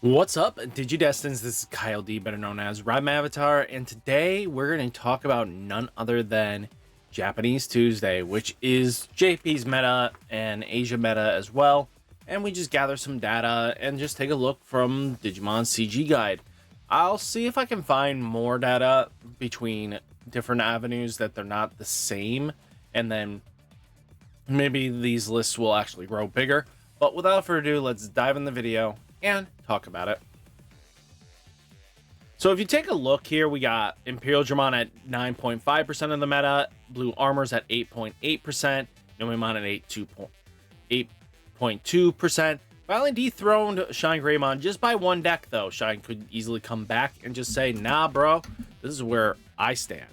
What's up, Digidestins? This is Kyle D, better known as RideMyAvatar, and today we're going to talk about none other than Japanese Tuesday, which is JP's meta and Asia meta as well. And we just gather some data and just take a look from Digimon CG Guide. I'll see if I can find more data between different avenues that they're not the same, and then maybe these lists will actually grow bigger. But without further ado, let's dive in the video and talk about it. So if you take a look here, we got Imperial Dramon at 9.5% of the meta, Blue Armor's at 8.8%, Nomimon at 8.2%. Finally dethroned Shine Greymon just by one deck though. Shine could easily come back and just say, nah bro, this is where I stand.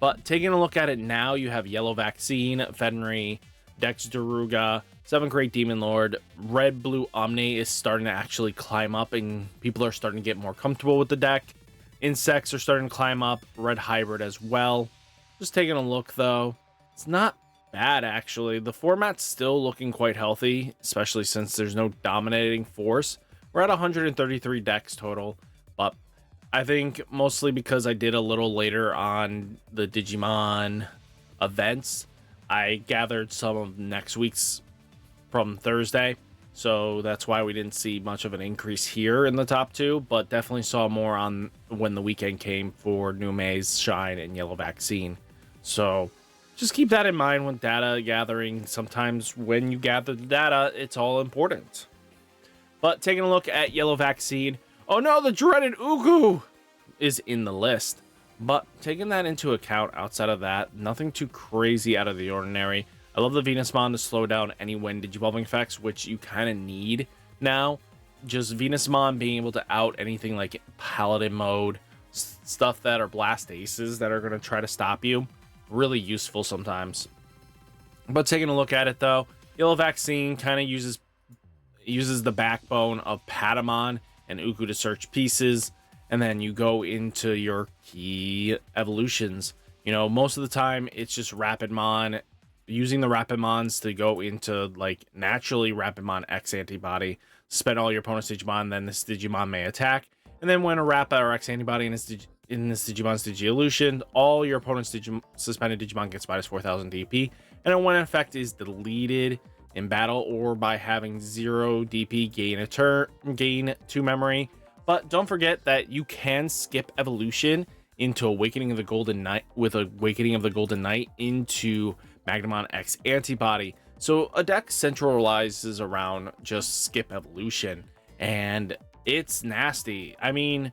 But taking a look at it now, you have Yellow Vaccine, Fenry, Dex Daruga, 7th Great Demon Lord, Red Blue Omni is starting to actually climb up and people are starting to get more comfortable with the deck. Insects are starting to climb up, Red Hybrid as well. Just taking a look though, it's not bad actually. The format's still looking quite healthy, especially since there's no dominating force. We're at 133 decks total, but I think mostly because I did a little later on the Digimon events, I gathered some of next week's from Thursday, so that's why we didn't see much of an increase here in the top two, but definitely saw more on when the weekend came for New Maze, Shine, and Yellow Vaccine. So just keep that in mind when data gathering. Sometimes when you gather the data, it's all important. But taking a look at Yellow Vaccine, oh no, the dreaded Ugu is in the list. But taking that into account, outside of that, nothing too crazy out of the ordinary. I love the Venusmon to slow down any wind digivolving effects, which you kind of need now. Just Venusmon being able to out anything like Paladin mode, stuff that are blast aces that are going to try to stop you. Really useful sometimes. But taking a look at it though, Yellow Vaccine kind of uses the backbone of Patamon and Uku to search pieces, and then you go into your key evolutions. You know, most of the time it's just Rapidmon, using the Rapidmons to go into like naturally Rapidmon X antibody, spend all your opponent's Digimon, then this Digimon may attack, and then when a Rappa or X antibody in this Digimon's Digievolution, all your opponent's suspended Digimon gets minus 4000 DP, and then when an effect is deleted in battle or by having 0 DP, gain a turn, gain 2 memory. But don't forget that you can skip evolution into Awakening of the Golden Knight with Awakening of the Golden Knight into Magnamon X antibody. So a deck centralizes around just skip evolution, and it's nasty. I mean,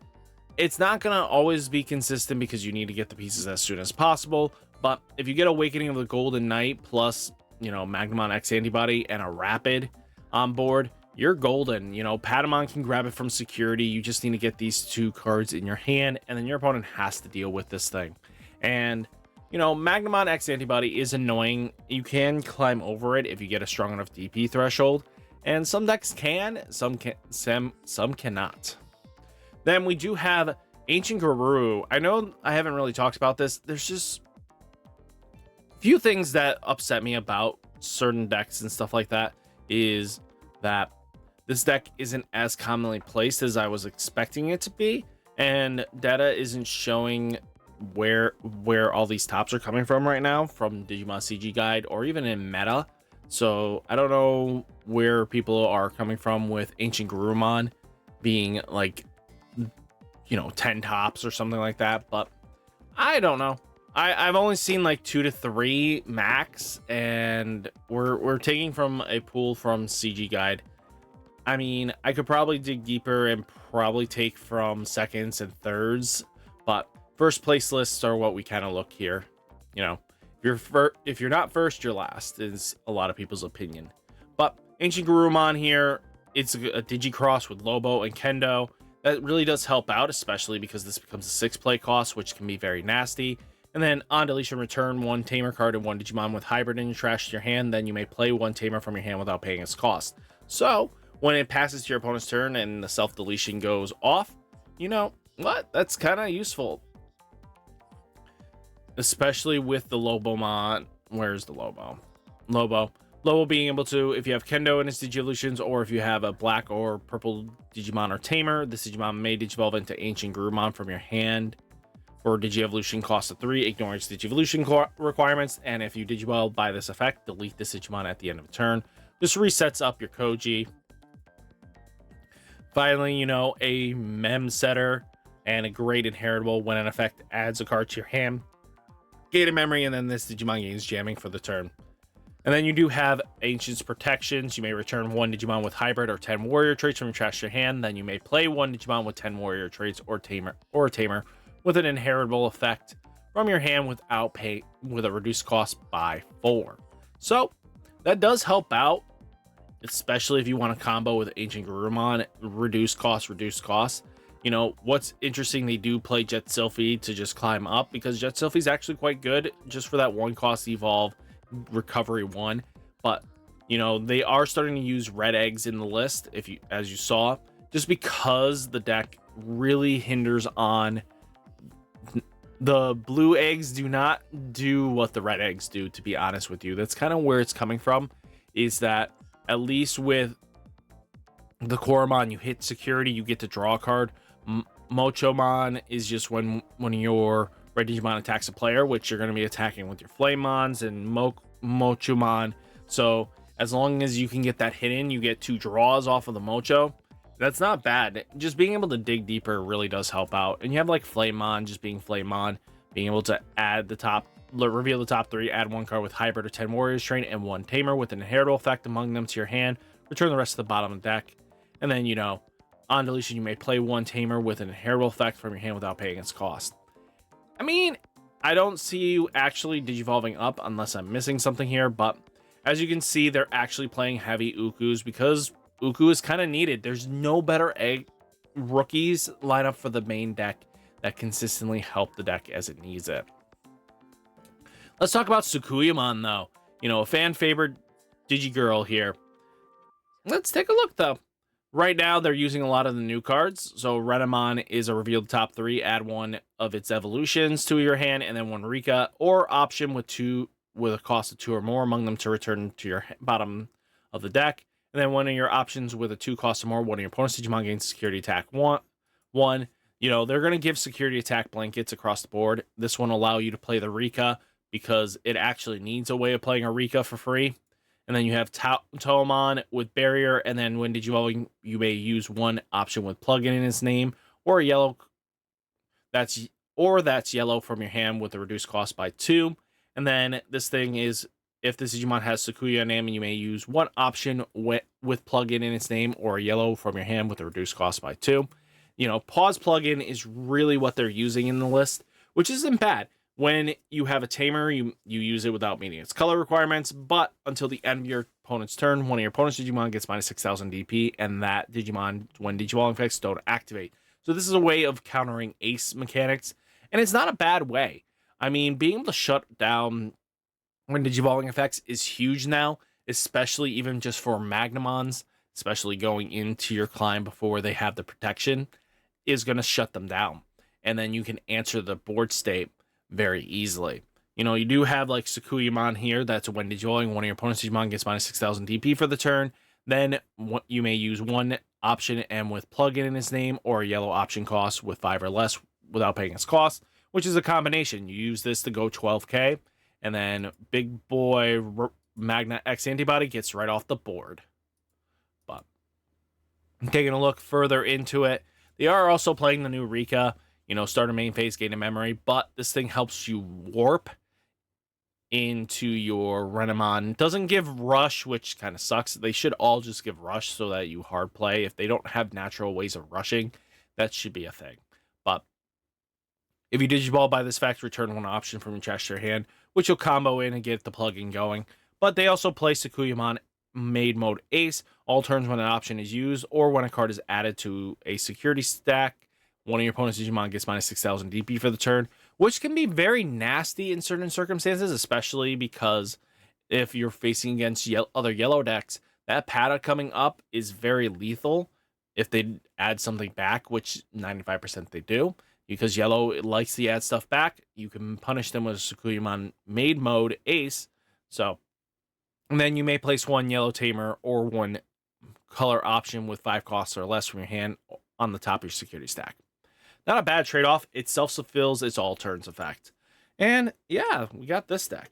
it's not gonna always be consistent because you need to get the pieces as soon as possible, but if you get Awakening of the Golden Knight plus, you know, Magnamon X antibody and a Rapid on board, you're golden. You know, Patamon can grab it from security. You just need to get these 2 cards in your hand, and then your opponent has to deal with this thing. And you know, Magnamon X antibody is annoying. You can climb over it if you get a strong enough DP threshold, and some decks can, some cannot. Then we do have Ancient Guru. I know I haven't really talked about this. There's just a few things that upset me about certain decks and stuff like that, is that this deck isn't as commonly placed as I was expecting it to be, and data isn't showing where all these tops are coming from right now from Digimon CG Guide or even in meta. So I don't know where people are coming from with Ancient Garurumon being like, you know, 10 tops or something like that, but I don't know. I've only seen like 2 to 3 max, and we're taking from a pool from CG Guide. I mean, I could probably dig deeper and probably take from seconds and thirds, but first place lists are what we kind of look here. You know, if you're not first, you're last is a lot of people's opinion. But Ancient Garurumon here, it's a Digicross with Lobo and Kendo. That really does help out, especially because this becomes a 6 play cost, which can be very nasty. And then on deletion return, 1 Tamer card and 1 Digimon with Hybrid in your trash to your hand. Then you may play 1 Tamer from your hand without paying its cost. So when it passes to your opponent's turn and the self deletion goes off, you know what? That's kind of useful. Especially with the Lobomon. Where's the Lobo? Low being able to, if you have Kendo in its Digivolutions, or if you have a black or purple Digimon or Tamer, this Digimon may Digivolve into Ancient Garurumon from your hand for Digievolution cost of 3, ignore its Digivolution requirements, and if you Digivolve by this effect, delete this Digimon at the end of the turn. This resets up your Koji. Finally, you know, a Mem Setter and a great inheritable when an effect adds a card to your hand. Gated memory, and then this Digimon gains jamming for the turn. And then you do have Ancient's Protections. You may return 1 Digimon with Hybrid or 10 Warrior traits from your trash to your hand. Then you may play 1 Digimon with 10 Warrior traits or Tamer with an inheritable effect from your hand with a reduced cost by 4. So that does help out, especially if you want to combo with Ancient Garurumon. Reduced cost. You know, what's interesting, they do play Jet Sylphie to just climb up, because Jet Sylphie is actually quite good just for that 1 cost evolve recovery 1. But you know, they are starting to use red eggs in the list, as you saw, just because the deck really hinders on the blue eggs. Do not do what the red eggs do, to be honest with you. That's kind of where it's coming from, is that at least with the Koromon, you hit security, you get to draw a card. Mochomon is just when your red Digimon attacks a player, which you're going to be attacking with your Flamemons and Mochomon. So as long as you can get that hit in, you get 2 draws off of the Mocho. That's not bad. Just being able to dig deeper really does help out. And you have like Flamemon just being Flamemon, being able to reveal the top 3, add 1 card with Hybrid or 10 Warriors train, and 1 Tamer with an inheritable effect among them to your hand. Return the rest to the bottom of the deck. And then, you know, on deletion, you may play 1 Tamer with an inheritable effect from your hand without paying its cost. I mean, I don't see you actually Digivolving up unless I'm missing something here, but as you can see, they're actually playing heavy Ukus because Uku is kind of needed. There's no better rookies lineup for the main deck that consistently help the deck as it needs it. Let's talk about Sukuyamon, though. You know, a fan favorite Digigirl here. Let's take a look, though. Right now, they're using a lot of the new cards. So Renamon is a revealed top 3. Add 1 of its evolutions to your hand, and then 1 Rika, or option with a cost of 2 or more among them to return to your bottom of the deck. And then one of your options with a 2 cost or more, one of your opponent's Digimon gains security attack 1. You know, they're going to give security attack blankets across the board. This one will allow you to play the Rika because it actually needs a way of playing a Rika for free. And then you have Toemon with Barrier, and then when Digivolving, you may use 1 option with plugin in its name, or a yellow that's yellow from your hand with a reduced cost by 2. And then this thing is, if this Digimon has Sakuya name, and you may use 1 option with plugin in its name, or a yellow from your hand with a reduced cost by 2. You know, pause plugin is really what they're using in the list, which isn't bad. When you have a Tamer, you use it without meeting its color requirements, but until the end of your opponent's turn, one of your opponent's Digimon gets minus 6,000 DP, and that Digimon, when Digivolving effects, don't activate. So this is a way of countering Ace mechanics, and it's not a bad way. I mean, being able to shut down when Digivolving effects is huge now, especially even just for Magnamons, especially going into your climb before they have the protection, is going to shut them down. And then you can answer the board state very easily. You know, you do have like Sukuyamon here. That's when Digivolving, one of your opponent's Digimon gets minus 6,000 DP for the turn. Then you may use 1 option and with plugin in its name, or a yellow option cost with 5 or less without paying its cost, which is a combination. You use this to go 12k, and then Big Boy Magna X Antibody gets right off the board. But taking a look further into it, they are also playing the new Rika. You know, start a main phase, gain a memory, but this thing helps you warp into your Renamon. Doesn't give rush, which kind of sucks. They should all just give rush so that you hard play. If they don't have natural ways of rushing, that should be a thing. But if you Digiball by this fact, return 1 option from your trash to your hand, which you'll combo in and get the plugin going. But they also play Sukuyamon Made Mode Ace all turns when an option is used, or when a card is added to a security stack. One of your opponent's Digimon gets minus 6,000 DP for the turn, which can be very nasty in certain circumstances, especially because if you're facing against other yellow decks, that Pata coming up is very lethal if they add something back, which 95% they do, because yellow likes to add stuff back. You can punish them with Sukuyamon Made Mode Ace. So And then you may place one yellow tamer or one color option with 5 costs or less from your hand on the top of your security stack. Not a bad trade-off. It self-fulfills its all turns effect. And yeah, we got this deck.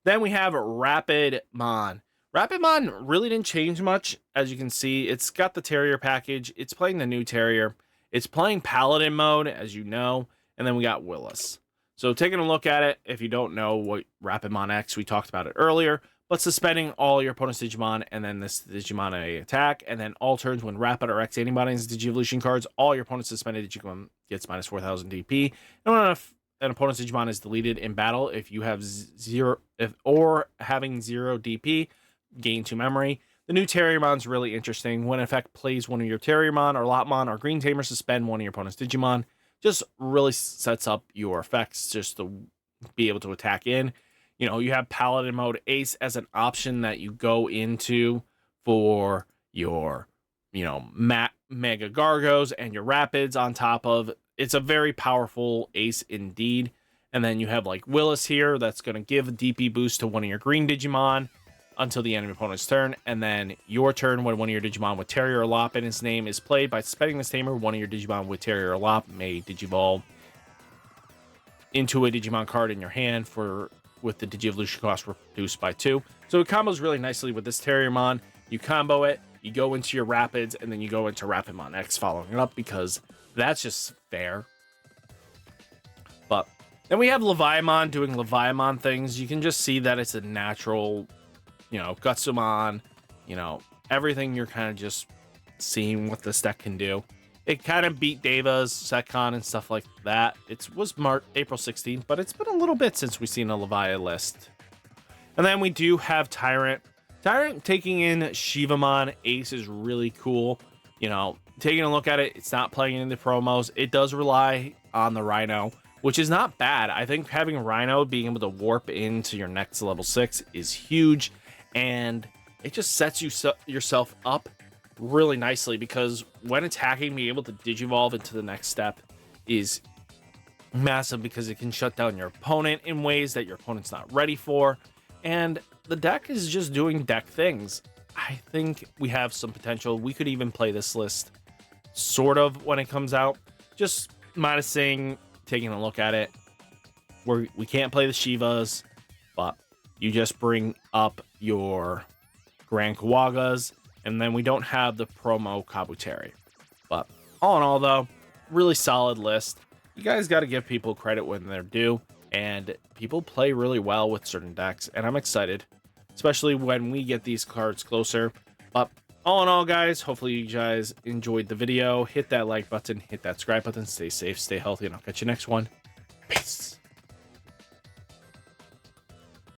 Then we have Rapidmon. Rapidmon really didn't change much. As you can see, it's got the Terrier package. It's playing the new Terrier. It's playing Paladin mode, as you know. And then we got Willis. So taking a look at it, if you don't know what Rapidmon X, we talked about it earlier, but suspending all your opponent's Digimon and then this Digimon attack, and then all turns when Rapid or X antibodies Digivolution cards, all your opponent's suspended Digimon gets minus 4,000 DP. And if an opponent's Digimon is deleted in battle, if you have having 0 DP, gain 2 memory. The new Terriermon's really interesting. When in effect plays one of your Terriermon or Lotmon or Green Tamer, suspend one of your opponent's Digimon. Just really sets up your effects just to be able to attack in. You know, you have Paladin mode Ace as an option that you go into for your, Mega Gargos and your Rapids on top of. It's a very powerful Ace indeed. And then you have like Willis here that's going to give a DP boost to one of your green Digimon until the enemy opponent's turn. And then your turn when one of your Digimon with Terrier or Lop in its name is played by suspending this tamer, one of your Digimon with Terrier or Lop may Digivolve into a Digimon card in your hand with the Digivolution cost reduced by 2. So it combos really nicely with this Terriermon. You combo it, you go into your Rapids, and then you go into Rapidmon X following it up because that's just fair. But then we have Leviamon doing Leviamon things. You can just see that it's a natural, Gutsumon, everything you're kind of just seeing what this deck can do. It kind of beat Deva's Setcon and stuff like that. It was April 16th, but it's been a little bit since we've seen a Leviathan list. And then we do have Tyrant. Tyrant taking in Shivamon Ace is really cool. Taking a look at it, it's not playing in the promos. It does rely on the Rhino, which is not bad. I think having Rhino being able to warp into your next level 6 is huge. And it just sets yourself up really nicely because when attacking, being able to Digivolve into the next step is massive because it can shut down your opponent in ways that your opponent's not ready for. And the deck is just doing deck things. I think we have some potential. We could even play this list sort of when it comes out. Just minusing, taking a look at it. We can't play the Shivas, but you just bring up your Grand Kawagas, and then we don't have the promo Kabuteri. But all in all, though, really solid list. You guys got to give people credit when they're due, and people play really well with certain decks, and I'm excited, especially when we get these cards closer. But all in all, guys, hopefully you guys enjoyed the video. Hit that like button, hit that subscribe button, stay safe, stay healthy, and I'll catch you next one. Peace.